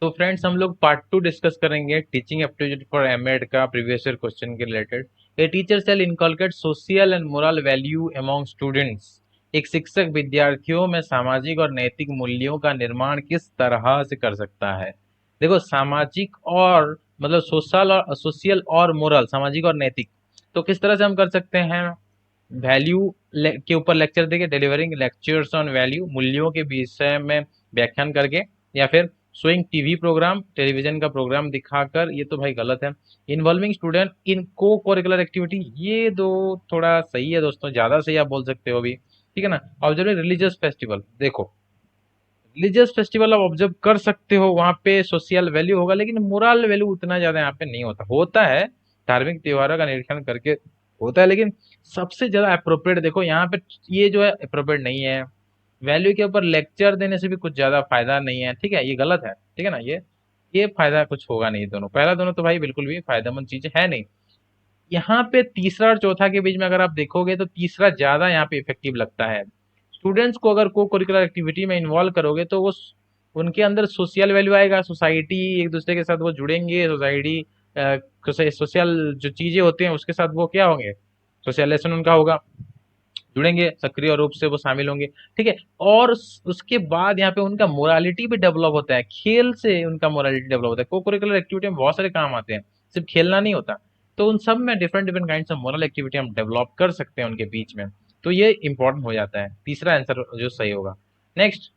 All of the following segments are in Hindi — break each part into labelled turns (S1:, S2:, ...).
S1: तो फ्रेंड्स हम लोग पार्ट 2 डिस्कस करेंगे टीचिंग एप्टीट्यूड फॉर एमएड का प्रीवियस ईयर क्वेश्चन के related. A teacher shall inculcate social and moral value among students. एक शिक्षक विद्यार्थियों में सामाजिक और नैतिक मूल्यों का निर्माण किस तरह से कर सकता है। देखो, सामाजिक और मतलब सोशल और मोरल, सामाजिक और नैतिक, तो किस तरह से हम कर सकते हैं। वैल्यू के ऊपर लेक्चर देके, डिलीवरिंग लेक्चर्स ऑन वैल्यू, मूल्यों के विषय में व्याख्यान करके, या फिर शोइंग टीवी प्रोग्राम, टेलीविजन का प्रोग्राम दिखाकर, ये तो भाई गलत है। इन्वॉल्विंग स्टूडेंट इन को करिकुलर एक्टिविटी, ये दो थोड़ा सही है दोस्तों, ज्यादा सही आप बोल सकते हो अभी, ठीक है ना। ऑब्जर्विंग रिलीजियस फेस्टिवल, देखो रिलीजियस फेस्टिवल आप ऑब्जर्व कर सकते हो, वहां पे सोशल वैल्यू होगा, लेकिन मोरल वैल्यू उतना ज्यादा यहाँ पे नहीं होता होता है। धार्मिक त्योहारों का निरीक्षण करके होता है, लेकिन सबसे ज्यादा अप्रोप्रिएट देखो यहाँ पे, ये जो है अप्रोप्रिएट नहीं है। वैल्यू के ऊपर लेक्चर देने से भी कुछ ज्यादा फायदा नहीं है, ठीक है, ये गलत है, ठीक है ना। ये फायदा कुछ होगा नहीं, दोनों पहला दोनों तो भाई बिल्कुल भी फायदेमंद चीज है नहीं। यहाँ पे तीसरा और चौथा के बीच में अगर आप देखोगे तो तीसरा ज्यादा यहाँ पे इफेक्टिव लगता है। स्टूडेंट्स को अगर को करिकुलर एक्टिविटी में इन्वॉल्व करोगे तो वो उनके अंदर सोशल वैल्यू आएगा, सोसाइटी एक दूसरे के साथ वो जुड़ेंगे, सोसाइटी सोशल जो चीजें होती हैं उसके साथ वो क्या होंगे, सोशलाइजेशन उनका होगा, जुड़ेंगे, सक्रिय रूप से वो शामिल होंगे, ठीक है। और उसके बाद यहाँ पे उनका मोरालिटी भी डेवलप होता है, खेल से उनका मोरालिटी डेवलप होता है। को करिकुलर एक्टिविटी में बहुत सारे काम आते हैं, सिर्फ खेलना नहीं होता। तो उन सब में different different kind of moral activity हम डेवलप कर सकते हैं उनके बीच में। तो ये इंपॉर्टेंट हो जाता है, तीसरा आंसर जो सही होगा। Next,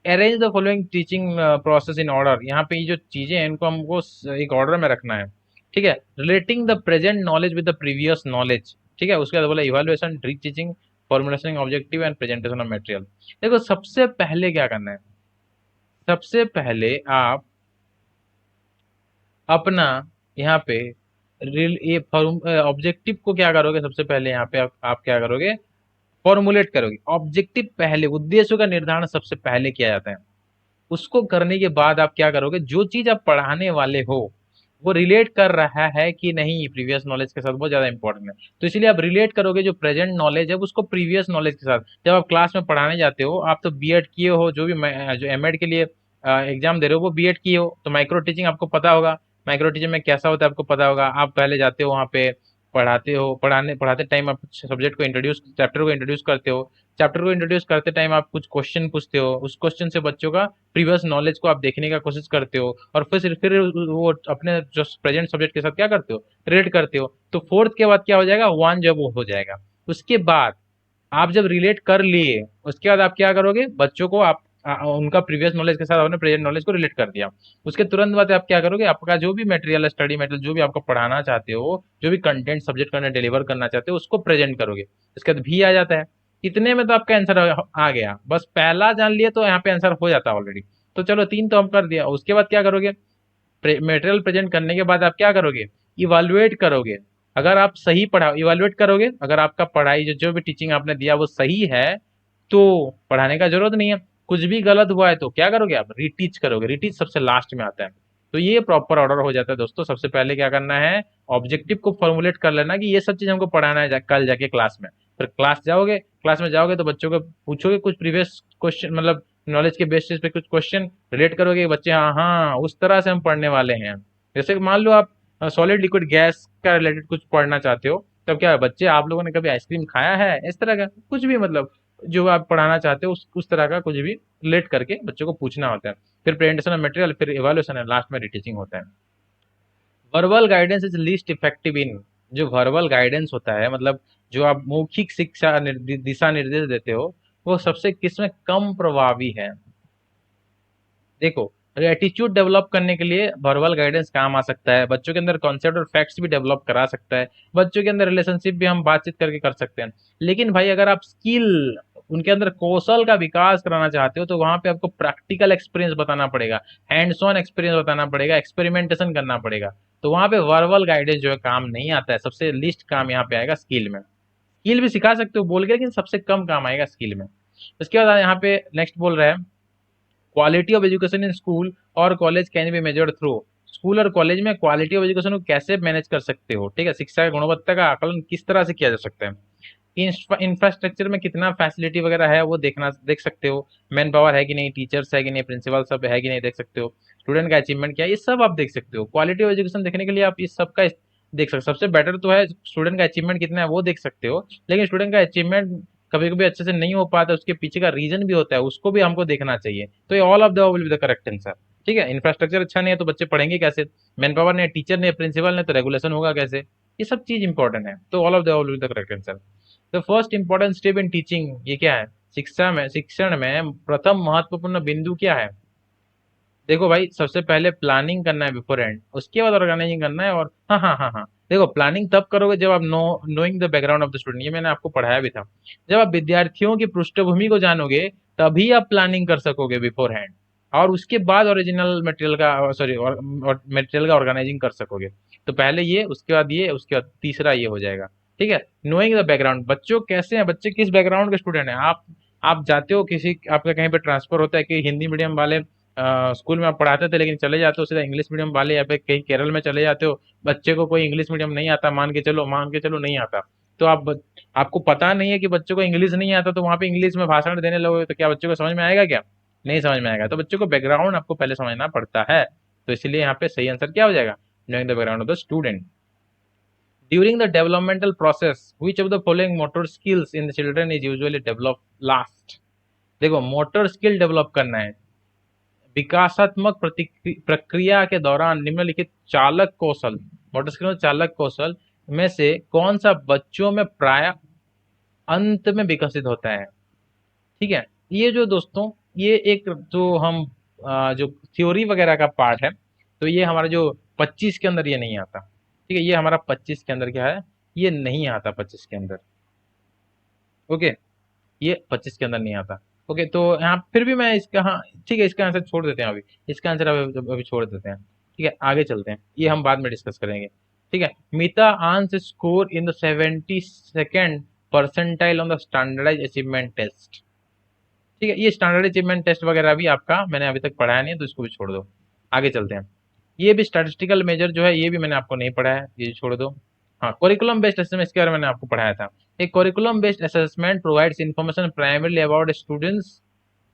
S1: arrange the following teaching process in order, यहाँ पे ये जो चीजें हैं इनको हमको एक ऑर्डर में रखना है, ठीक है। Relating the present knowledge with the previous knowledge, ठीक है। उसके बाद बोला इवेल्युएशन, री teaching, formulation objective and presentation of material. देखो सबसे पहले क्या करना है, सबसे पहले आप अपना यहाँ पे ये ऑब्जेक्टिव को क्या करोगे, सबसे पहले यहाँ पे आप क्या करोगे, फॉर्मुलेट करोगे। ऑब्जेक्टिव पहले, उद्देश्यों का निर्धारण सबसे पहले किया जाता है। उसको करने के बाद आप क्या करोगे, जो चीज आप पढ़ाने वाले हो वो रिलेट कर रहा है कि नहीं प्रीवियस नॉलेज के साथ, बहुत ज्यादा इंपॉर्टेंट है। तो इसलिए आप रिलेट करोगे जो प्रेजेंट नॉलेज है उसको प्रीवियस नॉलेज के साथ। जब आप क्लास में पढ़ाने जाते हो, आप तो बीएड किए हो, जो भी जो एमएड के लिए एग्जाम दे रहे हो वो बीएड किए हो, तो माइक्रो टीचिंग आपको पता होगा। माइक्रो टीचिंग में कैसा होता है आपको पता होगा। आप पहले जाते हो वहाँ पे, पढ़ाते हो, पढ़ाते टाइम आप सब्जेक्ट को इंट्रोड्यूस, चैप्टर को इंट्रोड्यूस करते हो। चैप्टर को इंट्रोड्यूस करते टाइम आप कुछ क्वेश्चन पूछते हो, उस क्वेश्चन से बच्चों का प्रीवियस नॉलेज को आप देखने का कोशिश करते हो, और फिर वो अपने जो प्रेजेंट सब्जेक्ट के साथ क्या करते हो, रिलेट करते हो। तो फोर्थ के बाद क्या हो जाएगा, वन जब वो हो जाएगा, उसके बाद आप जब रिलेट कर लिए उसके बाद आप क्या करोगे, बच्चों को आप उनका प्रीवियस नॉलेज के साथ आपने प्रेजेंट नॉलेज को रिलेट कर दिया। उसके तुरंत बाद आप क्या करोगे, आपका जो भी मटेरियल है, स्टडी मटेरियल जो भी आपको पढ़ाना चाहते हो, जो भी कंटेंट सब्जेक्ट करना डिलीवर करना चाहते हो उसको प्रेजेंट करोगे। इसके बाद भी आ जाता है। इतने में तो आपका आंसर आ गया, बस पहला जान लिए तो यहाँ पे आंसर हो जाता है ऑलरेडी। तो चलो तीन तो हम कर दिया, उसके बाद क्या करोगे, मटेरियल प्रेजेंट करने के बाद आप क्या करोगे, इवालुएट करोगे। अगर आप सही पढ़ा, इवालुएट करोगे, अगर आपका पढ़ाई जो भी टीचिंग आपने दिया वो सही है तो पढ़ाने का जरूरत नहीं है। कुछ भी गलत हुआ है तो क्या करोगे, आप रीटीच करोगे। रीटीच सबसे लास्ट में आता है। तो ये प्रॉपर ऑर्डर हो जाता है दोस्तों। सबसे पहले क्या करना है, ऑब्जेक्टिव को फॉर्मुलेट कर लेना कि ये सब चीज हमको पढ़ाना है कल जाके क्लास में। फिर क्लास में जाओगे तो बच्चों को पूछोगे कुछ प्रीवियस क्वेश्चन, मतलब नॉलेज के बेसिस पे कुछ क्वेश्चन रिलेट करोगे, बच्चे हाँ हाँ उस तरह से हम पढ़ने वाले हैं। जैसे कि मान लो आप सॉलिड लिक्विड गैस का रिलेटेड कुछ पढ़ना चाहते हो, तब क्या है, बच्चे आप लोगों ने कभी आइसक्रीम खाया है, इस तरह का कुछ भी, मतलब जो आप पढ़ाना चाहते हो उस तरह का कुछ भी रिलेट करके बच्चों को पूछना होता है। फिर प्रेजेंटेशन ऑफ मटेरियल, फिर इवैल्यूएशन है, लास्ट में रीटीचिंग होता है। Verbal guidance is least effective in, जो वर्बल गाइडेंस होता है, मतलब जो आप मौखिक शिक्षा दिशा निर्देश देते हो, वो सबसे किसमें कम प्रभावी है। देखो, एटीट्यूड डेवलप करने के लिए वर्बल गाइडेंस काम आ सकता है, बच्चों के अंदर कॉन्सेप्ट और फैक्ट्स भी डेवलप करा सकता है, बच्चों के अंदर रिलेशनशिप भी हम बातचीत करके कर सकते हैं। लेकिन भाई अगर आप स्किल, उनके अंदर कौशल का विकास कराना चाहते हो तो वहां पे आपको प्रैक्टिकल एक्सपीरियंस बताना पड़ेगा, हैंड्स ऑन एक्सपीरियंस बताना पड़ेगा, एक्सपेरिमेंटेशन करना पड़ेगा। तो वहां पे वर्बल गाइडेंस जो है काम नहीं आता है, सबसे लिस्ट काम यहाँ पे आएगा स्किल में। स्किल भी सिखा सकते हो बोल के, लेकिन सबसे कम काम आएगा स्किल में। उसके बाद यहाँ पे नेक्स्ट बोल रहे हैं, quality of education in school और college can be measured through. School और कॉलेज में क्वालिटी ऑफ एजुकेशन को कैसे मैनेज कर सकते हो, ठीक है, शिक्षा की गुणवत्ता का आकलन किस तरह से किया जा सकता है। इंफ्रास्ट्रक्चर में कितना फैसिलिटी वगैरह है वो देख सकते हो। मैन पावर है कि नहीं, टीचर्स है कि नहीं, प्रिंसिपल सब है कि नहीं, देख सकते हो। स्टूडेंट का अचीवमेंट क्या है, ये सब आप देख सकते हो। क्वालिटी ऑफ एजुकेशन देखने के लिए आप इस सब का देख सकते हो। सबसे बेटर तो है स्टूडेंट का अचीवमेंट कितना है वो देख सकते हो, लेकिन स्टूडेंट का अचीवमेंट कभी कभी अच्छे से नहीं हो पाता, उसके पीछे का रीजन भी होता है, उसको भी हमको देखना चाहिए। तो ये all of the will be the correct answer. ठीक है, इंफ्रास्ट्रक्चर अच्छा नहीं है तो बच्चे पढ़ेंगे कैसे, मैन पावर ने, टीचर ने, प्रिंसिपल ने, तो रेगुलेशन होगा कैसे, ये सब चीज इंपॉर्टेंट है। तो all of the will be the correct answer. The first important step in teaching, ये क्या है, शिक्षण में प्रथम महत्वपूर्ण बिंदु क्या है। देखो भाई, सबसे पहले प्लानिंग करना है बिफोर एंड, उसके बाद ऑर्गेनाइजिंग करना है। और हाँ हाँ हाँ हाँ, देखो प्लानिंग तब करोगे जब आप knowing the background of the student, ये मैंने आपको पढ़ाया भी था। जब आप विद्यार्थियों की पृष्ठभूमि को जानोगे तभी आप प्लानिंग कर सकोगे बिफोर हैंड, और उसके बाद ओरिजिनल मटेरियल का, सॉरी, मटेरियल का ऑर्गेनाइजिंग कर सकोगे। तो पहले ये, उसके बाद ये, उसके बाद तीसरा ये हो जाएगा। ठीक है, नोइंग द बैकग्राउंड, बच्चों कैसे हैं, बच्चे किस बैकग्राउंड के स्टूडेंट हैं। आप जाते हो किसी, आपका कहीं पे ट्रांसफर होता है कि हिंदी मीडियम वाले स्कूल में आप पढ़ाते थे, लेकिन चले जाते हो सीधा इंग्लिश मीडियम वाले, या फिर कहीं केरल में चले जाते हो, बच्चे को कोई इंग्लिश मीडियम नहीं आता, मान के चलो नहीं आता। तो आपको पता नहीं है कि बच्चों को इंग्लिश नहीं आता, तो वहां पे इंग्लिश में भाषण देने लगोगे तो क्या बच्चों को समझ में आएगा क्या, नहीं समझ में आएगा। तो बच्चों को बैकग्राउंड आपको पहले समझना पड़ता है। तो इसलिए यहाँ पे सही आंसर क्या हो जाएगा, knowing the background of the student. During the developmental process which of the following motor skills in the children is usually develop last. देखो, मोटर स्किल डेवलप करना है, विकासात्मक प्रक्रिया के दौरान निम्नलिखित चालक कौशल, मोटर स्किल में चालक कौशल में से कौन सा बच्चों में प्राय अंत में विकसित होता है। ठीक है, ये जो दोस्तों, ये एक जो हम जो थ्योरी वगैरह का पार्ट है, तो ये हमारा जो 25 के अंदर ये नहीं आता। ठीक है, ये हमारा 25 के अंदर क्या है, ये नहीं आता 25 के अंदर। ओके, ये 25 के अंदर नहीं आता। ओके, तो यहाँ फिर भी मैं इसका, हाँ ठीक है, इसका आंसर छोड़ देते हैं अभी, इसका आंसर अभी छोड़ देते हैं। ठीक है, आगे चलते हैं, ये हम बाद में डिस्कस करेंगे। ठीक है, Meeta earns score in the 72nd percentile on the standardize achievement test. ठीक है, ये स्टैंडर्ड अचीवमेंट टेस्ट वगैरह भी आपका मैंने अभी तक पढ़ाया नहीं है, तो इसको भी छोड़ दो। आगे चलते हैं, ये भी स्टैटिस्टिकल मेजर जो है ये भी मैंने आपको नहीं पढ़ाया, ये छोड़ दो। हाँ, करिकुलम बेस्ड असेसमेंट, इसके बारे में मैंने आपको पढ़ाया था। एक curriculum based assessment provides information primarily about students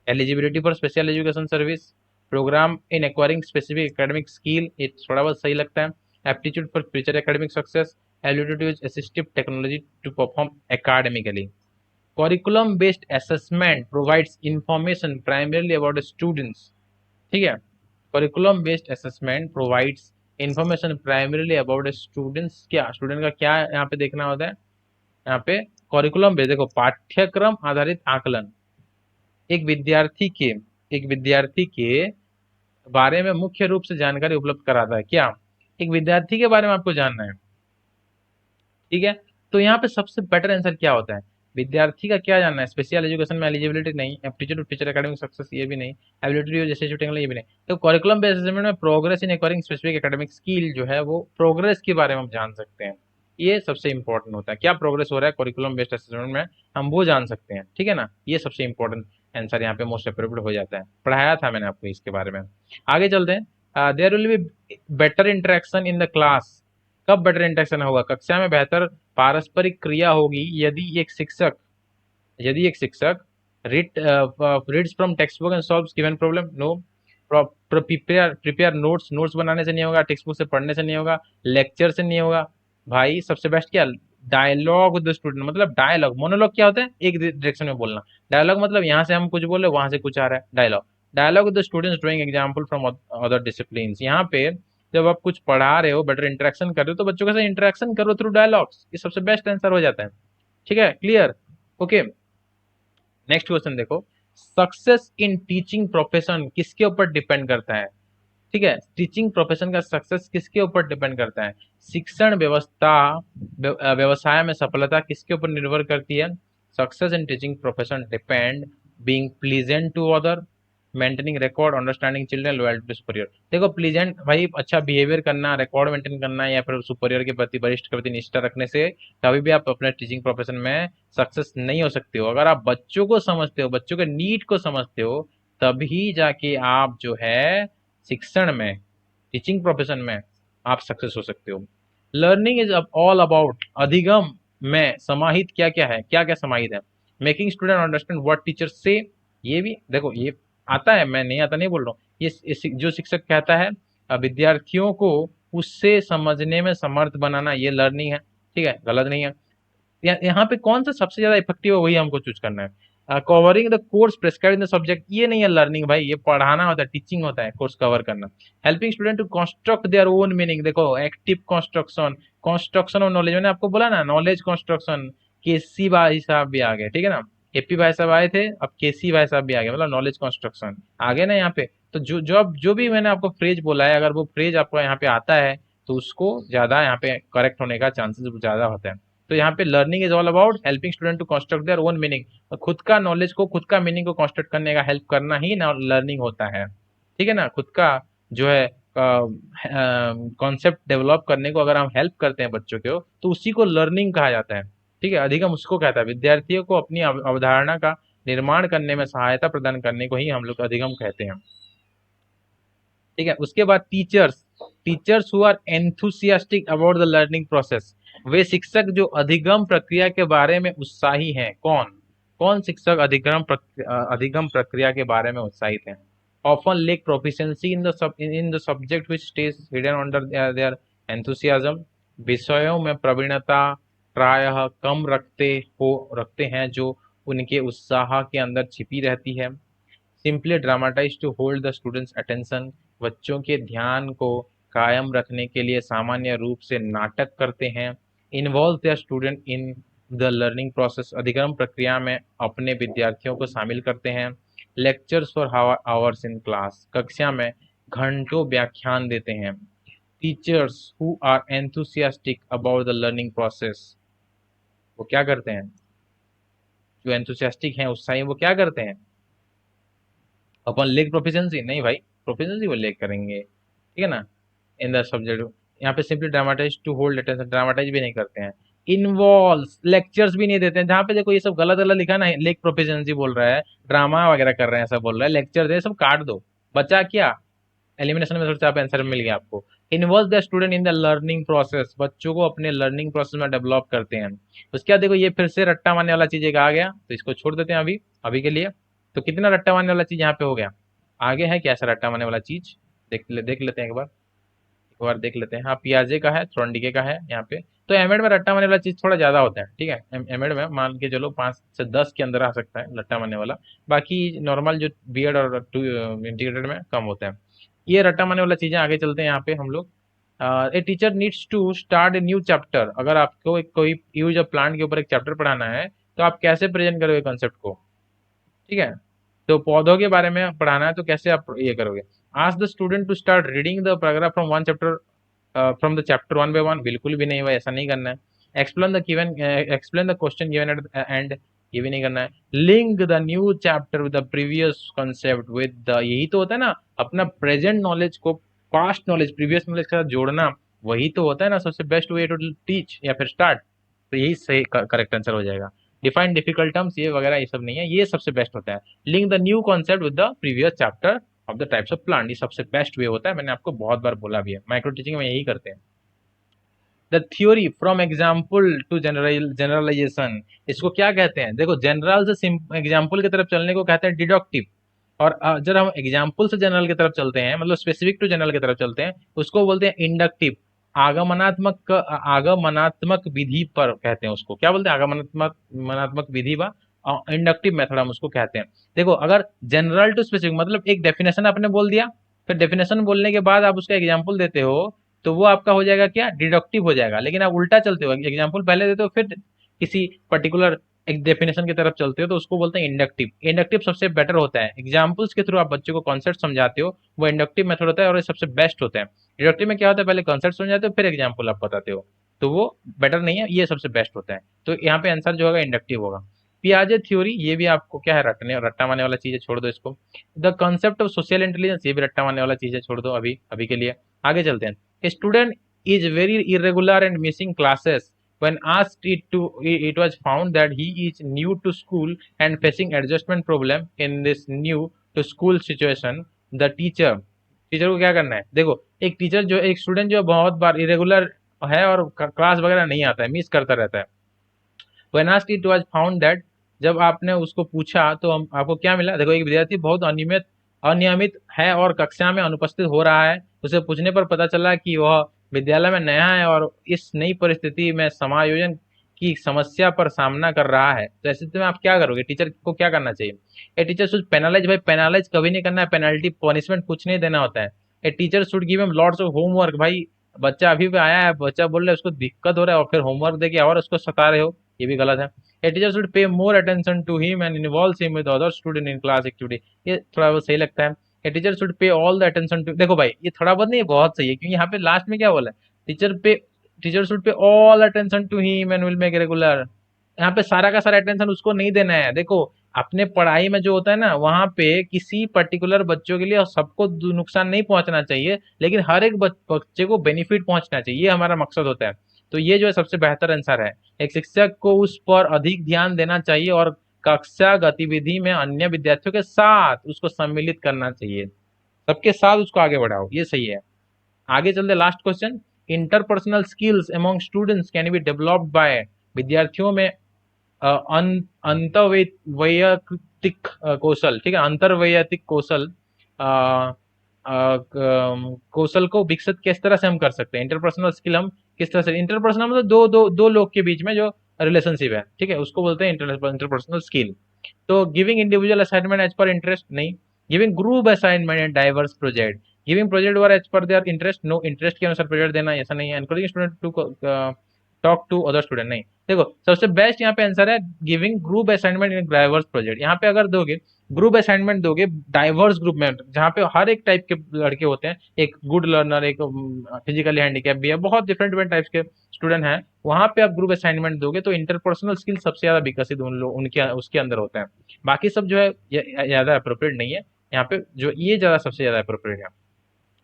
S1: eligibility for special education service, program in acquiring specific academic skill, ये थोड़ा बहुत सही लगता है। Aptitude for future academic success, ability to use assistive technology to perform academically. curriculum based assessment provides information primarily about the students। ठीक है, curriculum based assessment provides information primarily about the students, क्या स्टूडेंट का क्या यहाँ पे देखना होता है, यहाँ पे करिकुलम बेस्ड, देखो पाठ्यक्रम आधारित आकलन एक विद्यार्थी के एक विद्यार्थी के बारे में मुख्य रूप से जानकारी उपलब्ध कराता है। क्या, एक विद्यार्थी के बारे में आपको जानना है। ठीक है, तो यहाँ पे सबसे बेटर आंसर क्या होता है, विद्यार्थी का क्या जानना है, स्पेशल एजुकेशन में एलिजिबिलिटी नहीं, एप्टीट्यूड टीचर एकेडमिक सक्सेस ये भी नहीं, एबिलिटी जैसे टेक्नोलॉजी ये भी नहीं। तो करिकुलम बेस्ड असेसमेंट में progress in acquiring specific academic skill जो है वो प्रोग्रेस के बारे में हम जान सकते हैं। ये सबसे इंपॉर्टेंट होता है, क्या प्रोग्रेस हो रहा है करिकुलम बेस्ड असेसमेंट में, हम वो जान सकते हैं। ठीक है ना, ये सबसे इंपॉर्टेंट आंसर यहाँ पे मोस्ट अप्रोप्रिएट हो जाता है, पढ़ाया था मैंने आपको इसके बारे में। आगे चलते हैं, there will be better interaction in the class. कब बेटर इंटरेक्शन होगा, कक्षा में बेहतर पारस्परिक क्रिया होगी यदि एक शिक्षक reads from text book and solves given problem. No, prepare notes बनाने से नहीं होगा, टेक्स्ट बुक से पढ़ने से नहीं होगा, लेक्चर से नहीं होगा। भाई सबसे बेस्ट क्या, डायलॉग विद द स्टूडेंट, मतलब डायलॉग, मोनोलॉग क्या होता है, एक डायरेक्शन में बोलना। डायलॉग मतलब यहाँ से हम कुछ बोले, वहां से कुछ आ रहा है, dialogue. Dialogue with the students drawing example from other discipline, यहाँ पे जब आप कुछ पढ़ा रहे हो, बेटर इंटरेक्शन कर रहे हो, तो बच्चों के साथ इंटरेक्शन करो थ्रू डायलॉग्स, ये सबसे बेस्ट आंसर हो जाता है। ठीक है, क्लियर। ओके, नेक्स्ट क्वेश्चन देखो, सक्सेस इन टीचिंग प्रोफेशन किसके ऊपर डिपेंड करता है। ठीक है, टीचिंग प्रोफेशन का सक्सेस किसके ऊपर डिपेंड करता है, शिक्षण व्यवसाय में सफलता किसके ऊपर निर्भर करती है। Success in teaching profession depend being pleasant to other, maintaining record, understanding children, loyalty to superior. देखो प्लीजेंट, भाई अच्छा बिहेवियर करना, रिकॉर्ड मेंटेन करना, या फिर सुपीरियर के प्रति, वरिष्ठ के प्रति निष्ठा रखने से कभी भी आप अपने टीचिंग प्रोफेशन में सक्सेस नहीं हो सकते हो। अगर आप बच्चों को समझते हो, बच्चों के नीड को समझते हो, तभी जाके आप जो है शिक्षण में, टीचिंग प्रोफेशन में आप सक्सेस हो सकते हो। लर्निंग इज ऑल अबाउट अधिगम में समाहित क्या क्या है, क्या क्या समाहित है। Making student understand what teacher से, ये भी देखो ये आता है, मैं नहीं आता नहीं बोल रहा हूँ। ये जो शिक्षक कहता है विद्यार्थियों को उससे समझने में समर्थ बनाना, ये लर्निंग है। ठीक है, गलत नहीं है। यहाँ पे कौन सा सबसे ज्यादा इफेक्टिव है वही हमको चूज करना है। Covering the course prescribe in the subject, ये नहीं है लर्निंग भाई, ये पढ़ाना होता है, टीचिंग होता है, कोर्स कवर करना। Helping student to construct their own meaning, देखो active construction, construction of knowledge, मैंने आपको बोला ना नॉलेज कंस्ट्रक्शन। केसी भाई साहब भी आ गए, ठीक है ना, एपी भाई साहब आए थे, अब केसी भाई साहब भी आ गए, मतलब नॉलेज कंस्ट्रक्शन आ गए ना यहाँ पे। तो जो भी मैंने आपको फ्रेज बोला है, अगर वो फ्रेज आपको यहाँ पे आता है तो उसको ज्यादा यहाँ पे करेक्ट होने का चांसेस ज्यादा होता है। तो यहाँ पे learning is all about helping student to construct their own meaning, खुद का नॉलेज को, खुद का मीनिंग को कंस्ट्रक्ट करने का हेल्प करना ही लर्निंग होता है। ठीक है ना, खुद का जो है कॉन्सेप्ट डेवलप करने को अगर हम हेल्प करते हैं बच्चों को, तो उसी को लर्निंग कहा जाता है। ठीक है, अधिगम उसको कहता है, विद्यार्थियों को अपनी अवधारणा का निर्माण करने में सहायता प्रदान करने को ही हम लोग अधिगम कहते हैं। ठीक है, उसके बाद teachers, teachers who are enthusiastic about the learning process, वे शिक्षक जो अधिगम प्रक्रिया के बारे में उत्साही हैं। कौन कौन शिक्षक अधिगम प्रक्रिया के बारे में उत्साहित हैं। Often lake proficiency in the subject which stage hidden under their enthusiasm, विषयों में प्रवीणता प्रायः कम रखते हैं जो उनके उत्साह के अंदर छिपी रहती है। Simply dramatize to hold the students attention, बच्चों के ध्यान को कायम रखने के लिए सामान्य रूप से नाटक करते हैं। Involve the student in the learning process, अधिगम प्रक्रिया में अपने विद्यार्थियों को शामिल करते हैं। Lectures for hours in class, कक्षा में घंटों व्याख्यान देते हैं। Teachers who are enthusiastic about the learning process, वो क्या करते हैं, जो एंथुसियास्टिक हैं उत्साही, वो क्या करते हैं, अपन लेग प्रोफिशिएंसी नहीं भाई, प्रोफिशिएंसी वो लेग करेंगे, ठीक है ना, इन द सब्जेक्ट। यहाँ पे simply dramatize to hold attention, dramatize भी नहीं करते हैं। इन्वॉल्व लेक्चर्स भी नहीं देते हैं, जहाँ पे देखो ये सब गलत गलत लिखा ना, लेग प्रोफिशिएंसी बोल रहा है, ड्रामा वगैरह कर रहे हैं, ऐसा बोल रहा है, लेक्चर दे, सब काट दो। बचा क्या, एलिमिनेशन मेथड से आप आंसर मिल गया आपको। Involve the student in the learning process, बच्चों को अपने लर्निंग प्रोसेस में डेवलप करते हैं। उसके बाद देखो ये फिर से रट्टा मारने वाला चीज एक आ गया, तो इसको छोड़ देते हैं अभी अभी के लिए। तो कितना रट्टा मारने वाला चीज यहाँ पे हो गया, आगे है क्या ऐसा रट्टा मारने वाला चीज, देख लेते हैं एक बार देख लेते हैं। हाँ, पियाजे का है, थ्रोंडिके का है यहाँ पे। तो एमएड में रट्टा मारने वाला चीज थोड़ा ज्यादा होता है, ठीक है, एमएड में मान के चलो 5 से 10 के अंदर आ सकता है रट्टा मारने वाला। बाकी नॉर्मल जो बीएड और इंटीग्रेटेड में कम होता है। ये रट्टा मारने वाला चीजें आगे चलते हैं यहाँ पे हम लोग। A teacher needs to start a new chapter, अगर आपको कोई यूज ऑफ प्लांट के ऊपर एक चैप्टर पढ़ाना है, तो आप कैसे प्रेजेंट करोगे कॉन्सेप्ट को। ठीक है, तो पौधों के बारे में पढ़ाना है तो कैसे आप ये करोगे। Ask the student to start reading the paragraph from one chapter, from the chapter one by one, बिल्कुल भी नहीं हुआ, ऐसा नहीं करना है। Explain the question given at end, ये भी नहीं करना है। Link the new chapter with the previous concept with the, यही तो होता है ना, अपना प्रेजेंट नॉलेज को पास्ट नॉलेज प्रीवियस नॉलेज के साथ जोड़ना, वही तो होता है ना सबसे बेस्ट वे टू टीच या फिर स्टार्ट। तो यही सही करेक्ट आंसर हो जाएगा। डिफाइन डिफिकल्ट टर्म्स ये वगैरह ये सब नहीं है, ये सबसे बेस्ट होता है। Link the new concept with the previous chapter of the types of plant, ये सबसे बेस्ट वे होता है, मैंने आपको बहुत बार बोला भी है, माइक्रो टीचिंग में यही करते हैं। The theory from example to generalization, इसको क्या कहते हैं, देखो जनरल से एग्जाम्पल की तरफ चलने को कहते हैं डिडक्टिव, और जब हम एग्जाम्पल से जनरल की तरफ चलते हैं, मतलब स्पेसिफिक टू जनरल की तरफ चलते हैं, उसको बोलते हैं इंडक्टिव। आगमनात्मक विधि पर कहते हैं उसको, क्या बोलते हैं, आगमनात्मक विधि व इंडक्टिव मेथड हम उसको कहते हैं। देखो अगर जनरल टू स्पेसिफिक मतलब एक डेफिनेशन आपने बोल दिया, फिर डेफिनेशन बोलने के बाद आप उसका एग्जाम्पल देते हो, तो वो आपका हो जाएगा क्या, डिडक्टिव हो जाएगा। लेकिन आप उल्टा चलते हो, एग्जाम्पल पहले देते हो फिर किसी पर्टिकुलर एक डेफिनेशन की तरफ चलते हो, तो उसको बोलते हैं इंडक्टिव। इंडक्टिव सबसे बेटर होता है, एग्जाम्पल्स के थ्रू आप बच्चों को कॉन्सेप्ट समझाते हो, वो इंडक्टिव मेथड होता है और ये सबसे बेस्ट होता है। डिडक्टिव में क्या होता है, पहले कॉन्सेप्ट समझाते हो फिर एग्जाम्पल आप बताते हो, तो वो बेटर नहीं है, ये सबसे बेस्ट होता है। तो यहाँ पे आंसर जो होगा इंडक्टिव होगा। पियाजे थ्योरी, ये भी आपको क्या है, रट्टा मारने वाला चीज है, छोड़ दो इसको। The concept of social intelligence, ये भी रट्टा मारने वाला चीज है, छोड़ दो अभी अभी के लिए। आगे चलते हैं। Student is very irregular and missing classes, when asked it was found that he is new to school and facing adjustment problem in this new to school situation, the teacher को क्या करना है, देखो एक टीचर जो एक स्टूडेंट जो बहुत बार इरेगुलर है और क्लास वगैरह नहीं आता है, मिस करता रहता है, when asked it was found that, जब आपने उसको पूछा तो हम आपको क्या मिला? देखो, एक विद्यार्थी बहुत अनियमित अनियमित है और कक्षा में अनुपस्थित हो रहा है। उसे पूछने पर पता चला कि वह विद्यालय में नया है और इस नई परिस्थिति में समायोजन की समस्या पर सामना कर रहा है। तो ऐसे में आप क्या करोगे? टीचर को क्या करना चाहिए? ए टीचर शुड पेनलाइज, भाई पेनलाइज कभी नहीं करना है, पेनल्टी पनिशमेंट कुछ नहीं देना होता है। A teacher should give him lots of homework, भाई बच्चा अभी भी आया है, बच्चा बोल रहा है उसको दिक्कत हो रहा है और फिर होमवर्क दे के और उसको सता रहे हो, ये भी गलत है। A teacher should pay more attention to him and involve him with other student in class activity, ये थोड़ा बहुत सही लगता है। A teacher should pay all the attention to, देखो भाई ये थोड़ा बहुत नहीं, ये बहुत सही है, क्योंकि यहाँ पे लास्ट में क्या बोला है? Teacher should pay all attention to him and will make regular. यहाँ पे सारा का सारा अटेंशन उसको नहीं देना है। देखो, अपने पढ़ाई में जो होता है ना, वहां पे किसी पर्टिकुलर बच्चों के लिए और सबको नुकसान नहीं पहुंचना चाहिए, लेकिन हर एक बच्चे को बेनिफिट पहुंचना चाहिए, ये हमारा मकसद होता है। तो ये जो है सबसे बेहतर आंसर है। एक शिक्षक को उस पर अधिक ध्यान देना चाहिए और कक्षा गतिविधि में अन्य विद्यार्थियों के साथ उसको सम्मिलित करना चाहिए, सबके साथ उसको आगे बढ़ाओ, ये सही है। आगे चलते last question. Interpersonal skills among students can be developed by, विद्यार्थियों में अंतर्वैयक्तिक कौशल, ठीक है, अंतर्वैयक्तिक कौशल कौशल को विकसित किस तरह से हम कर सकते हैं? इंटरपर्सनल स्किल हम किस तरह से, इंटरपर्सनल मतलब दो लोग के बीच में जो रिलेशनशिप है, ठीक है, उसको बोलते हैं इंटरपर्सनल स्किल। तो giving individual assignment as per interest नहीं, giving group assignment and diverse project, giving project work as per their interest, नो, इंटरेस्ट के अनुसार प्रोजेक्ट देना ऐसा नहीं है। Encouraging student to talk to other student, नहीं। देखो, सबसे बेस्ट यहाँ पे आंसर है giving group assignment in diverse project. यहाँ पे अगर दोगे ग्रुप असाइनमेंट, दोगे डाइवर्स ग्रुप में, जहाँ पे हर एक टाइप के लड़के होते हैं, एक गुड लर्नर, एक फिजिकली हैंडीकैप भी है, बहुत डिफरेंट डिफरेंट टाइप्स के स्टूडेंट हैं, वहां पे आप ग्रुप असाइनमेंट दोगे तो इंटरपर्सनल स्किल सबसे ज्यादा विकसित उन लोग उनके उसके अंदर होता है। बाकी सब जो है ज्यादा अप्रोप्रिएट नहीं है। यहाँ पे जो ये ज्यादा सबसे ज्यादा अप्रोप्रिएट है।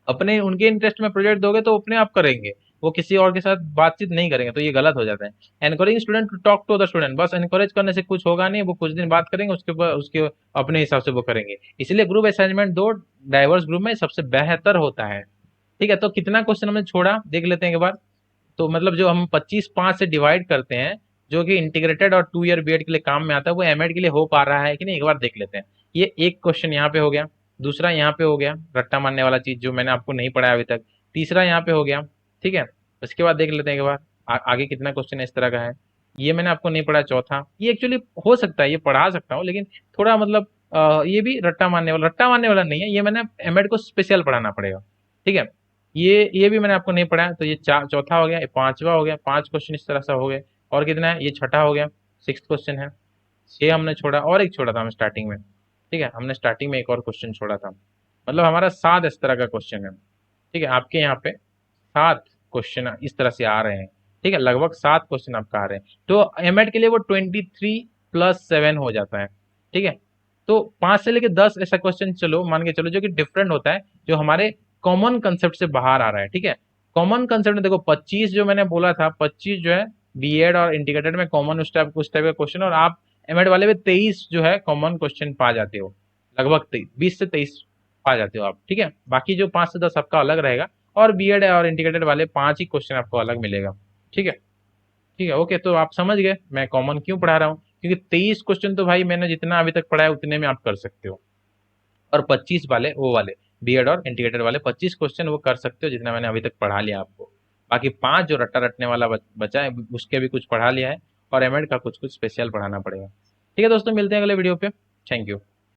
S1: अपने उनके इंटरेस्ट में प्रोजेक्ट दोगे तो अपने आप करेंगे, वो किसी और के साथ बातचीत नहीं करेंगे, तो ये गलत हो जाता है। Encouraging student to talk to other student, बस एनकरेज करने से कुछ होगा नहीं, वो कुछ दिन बात करेंगे, उसके बाद उसके अपने हिसाब से वो करेंगे। इसलिए ग्रुप असाइनमेंट दो डाइवर्स ग्रुप में सबसे बेहतर होता है। ठीक है, तो कितना क्वेश्चन हमने छोड़ा देख लेते हैं एक बार। तो मतलब जो हम 25 5 से डिवाइड करते हैं, जो कि इंटीग्रेटेड और 2 ईयर बीएड के लिए काम में आता है, वो एमएड के लिए हो पा रहा है कि नहीं, एक बार देख लेते हैं। ये एक क्वेश्चन यहाँ पे हो गया, दूसरा यहाँ पे हो गया रट्टा मारने वाला चीज जो मैंने आपको नहीं पढ़ाया अभी तक, तीसरा यहाँ पे हो गया। ठीक है, उसके बाद देख लेते हैं एक बार आगे कितना क्वेश्चन इस तरह का है। ये मैंने आपको नहीं पढ़ा, चौथा ये एक्चुअली हो सकता है, ये पढ़ा सकता हूँ, लेकिन थोड़ा मतलब ये भी रट्टा मारने वाला नहीं है, ये मैंने एमएड को स्पेशल पढ़ाना पड़ेगा। ठीक है, ये भी मैंने आपको नहीं पढ़ाया, तो ये चौथा हो गया, ये पांचवा हो गया, 5 क्वेश्चन इस तरह से हो गए। और कितना है? ये छठा हो गया, 6 क्वेश्चन है। 6 हमने छोड़ा और एक छोड़ा था हम स्टार्टिंग में। ठीक है, हमने स्टार्टिंग में एक और क्वेश्चन छोड़ा था, मतलब हमारा 7 इस तरह का क्वेश्चन है। ठीक है, आपके यहाँ पे 7 क्वेश्चन इस तरह से आ रहे हैं। ठीक है, लगभग 7 क्वेश्चन आपका आ रहे हैं, तो एमएड के लिए वो 23+7 हो जाता है। ठीक है, तो 5 से लेके 10 ऐसा क्वेश्चन चलो मान के चलो जो कि डिफरेंट होता है, जो हमारे कॉमन कंसेप्ट से बाहर आ रहा है। ठीक है, कॉमन कंसेप्ट में देखो 25 जो मैंने बोला था, 25 जो है बीएड और इंटीग्रेटेड में कॉमन उस टाइप का क्वेश्चन, और आप एमएड वाले में 23 जो है कॉमन क्वेश्चन पा जाते हो, लगभग 20 से 23 पा जाते हो आप। ठीक है, बाकी जो 5 से 10 आपका अलग रहेगा, और बीएड और इंटीग्रेटेड वाले 5 ही क्वेश्चन आपको अलग मिलेगा। ठीक है, ठीक है, ओके, तो आप समझ गए मैं कॉमन क्यों पढ़ा रहा हूँ, क्योंकि 23 क्वेश्चन तो भाई मैंने जितना अभी तक पढ़ाया उतने में आप कर सकते हो, और 25 वाले वो वाले बीएड और इंटीग्रेटेड वाले 25 क्वेश्चन वो कर सकते हो जितना मैंने अभी तक पढ़ा लिया आपको। बाकी 5 जो रट्टा रटने वाला बचा है उसके भी कुछ पढ़ा लिया है, और एमएड का कुछ कुछ स्पेशल पढ़ाना पड़ेगा। ठीक है दोस्तों, मिलते हैं अगले वीडियो पे। Thank you.